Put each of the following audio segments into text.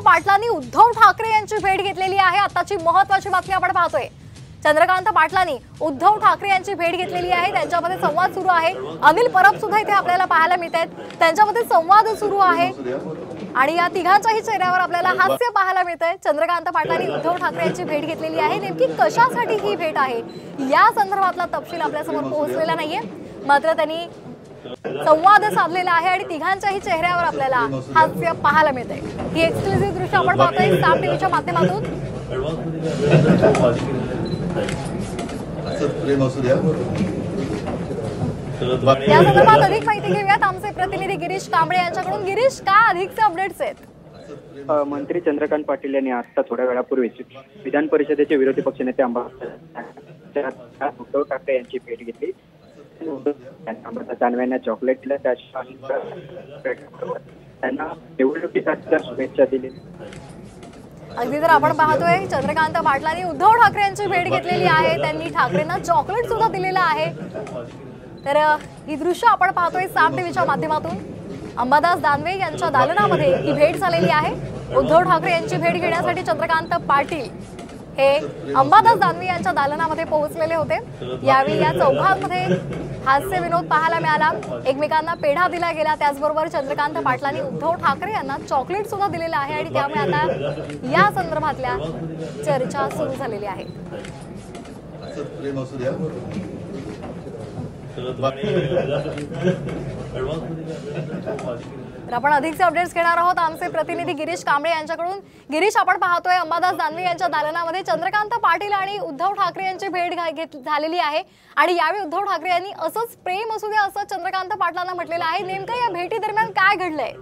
पाटलांनी उद्धव ठाकरे यांची भेट घेतलेली आहे। आताची महत्त्वाची बातमी आपण पाहतोय। चंद्रकांत पाटलांनी उद्धव ठाकरे यांची भेट घेतलेली आहे। त्यांच्यामध्ये संवाद सुरू आहे। अनिल परब सुद्धा इथे आपल्याला पाहायला मिळतात। त्यांच्यामध्ये संवाद सुरू आहे आणि या तिघांच्याही चेहऱ्यावर आपल्याला हास्य पाहायला मिळतंय। चंद्रकांत पाटलांनी उद्धव ठाकरे यांची भेट घेतलेली आहे। नेमकी कशासाठी ही भेट आहे या संदर्भातला तपशील आपल्यासमोर पोहोचलेला नाहीये, मात्र त्यांनी संवाद साधलेला आहे आणि तिघांच्याही चेहऱ्यावर आपल्याला हास्य पाहायला मिळतंय। ही एक्सक्लुझिव्ह दृश्य आपण पाहतोय साम टीव्हीच्या माध्यमातून। या संदर्भात अधिक माहिती घेऊयात आमचे प्रतिनिधी गिरीश कांबळे यांच्याकडून। गिरीश, काय अधिकचे अपडेट्स आहेत? मंत्री चंद्रकांत पाटील यांनी आता थोड्या वेळापूर्वी विधान परिषदेचे विरोधी पक्षनेते उद्धव ठाकरे यांची भेट घेतली। दानवेंना चॉकलेट दिलं, त्यांना निवडणुकीसाठी शुभेच्छा दिली। अगदी तर आपण पाहतोय चंद्रकांत पाटलांनी उद्धव ठाकरे यांची भेट घेतलेली आहे। त्यांनी ठाकरेंना चॉकलेट सुद्धा दिलेलं आहे। तर ही दृश्य आपण पाहतोय साम टीव्हीच्या माध्यमातून। अंबादास दानवे यांच्या दालनामध्ये ही भेट झालेली आहे। उद्धव ठाकरे यांची भेट घेण्यासाठी चंद्रकांत पाटील हे अंबादास दानवे यांच्या दालनामध्ये पोहोचलेले होते। यावेळी या चौघांमध्ये हास्य विनोद पाहायला मिळाला। एकमेकांना पेढा दिला गेला। त्याचबरोबर चंद्रकांत पाटलांनी उद्धव ठाकरे यांना चॉकलेट सुद्धा दिलेलं आहे आणि त्यामुळे आता या संदर्भातल्या चर्चा सुरू झालेली आहे। तर आपण अधिकचे अपडेट्स घेणार आहोत आमचे प्रतिनिधी गिरीश कांबळे यांच्याकडून। गिरीश, आपण पाहतोय अंबादास दानवे यांच्या दालनामध्ये चंद्रकांत पाटील आणि उद्धव ठाकरे यांची भेट झालेली आहे आणि यावेळी उद्धव ठाकरे यांनी असंच प्रेम असू द्या असं चंद्रकांत पाटलांना म्हटलेलं आहे। नेमकं या भेटी दरम्यान काय घडलंय?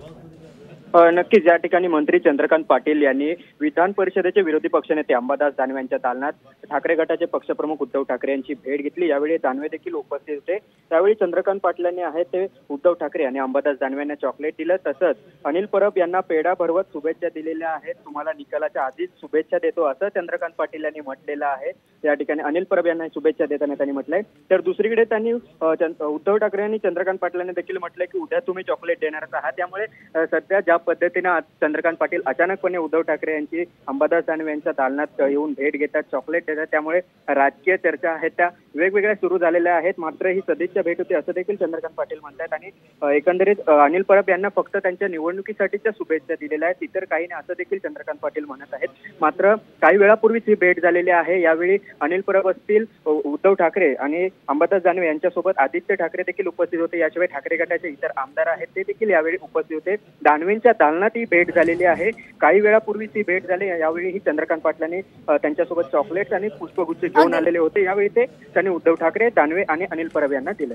नक्कीच या ठिकाणी मंत्री चंद्रकांत पाटील यांनी विधान परिषदेचे विरोधी पक्षनेते अंबादास दानवे यांच्या दालनात ठाकरे गटाचे पक्षप्रमुख उद्धव ठाकरे यांची भेट घेतली। यावेळी दानवे देखील उपस्थित होते। त्यावेळी चंद्रकांत पाटलांनी आहे ते उद्धव ठाकरे आणि अंबादास दानवे यांना चॉकलेट दिलं, तसंच अनिल परब यांना पेढा भरवत शुभेच्छा दिलेल्या आहेत। तुम्हाला निकालाच्या आधीच शुभेच्छा देतो असं चंद्रकांत पाटील यांनी म्हटलेलं आहे। या ठिकाणी अनिल परब यांना शुभेच्छा देताना त्यांनी म्हटलंय। तर दुसरीकडे त्यांनी उद्धव ठाकरे यांनी चंद्रकांत पाटलांनी देखील म्हटलंय की उद्या तुम्ही चॉकलेट देणारच आहात। त्यामुळे सध्या ज्या पद्धतीने चंद्रकांत पाटील अचानकपणे उद्धव ठाकरे यांची अंबादास दानवे यांच्या दालनात येऊन भेट घेतात, चॉकलेट देतात, त्यामुळे राजकीय चर्चा आहेत त्या वेगवेगळ्या सुरू झालेल्या आहेत। मात्र ही सदिच्छा भेट होती असं देखील चंद्रकांत पाटील म्हणतात आणि एकंदरीत अनिल परब यांना फक्त त्यांच्या निवडणुकीसाठीच्या शुभेच्छा दिलेल्या आहेत, इतर काही नाही असं देखील चंद्रकांत पाटील म्हणत आहेत। मात्र काही वेळापूर्वीच ही भेट झालेली आहे। यावेळी अनिल परब असतील, उद्धव ठाकरे आणि अंबादास दानवे यांच्यासोबत आदित्य ठाकरे देखील उपस्थित होते। याशिवाय ठाकरे गटाचे इतर आमदार आहेत ते देखील यावेळी उपस्थित होते। दानवेंच्या दालनात ही भेट झालेली आहे। काही वेळापूर्वी ती भेट झाली। यावेळी ही चंद्रकांत पाटलांनी त्यांच्यासोबत चॉकलेट्स आणि पुष्पगुच्छ घेऊन आलेले होते। यावेळी त्यांनी उद्धव ठाकरे, दानवे आणि अनिल परब यांना दिले।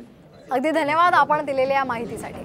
अगदी धन्यवाद आपण दिलेल्या माहितीसाठी।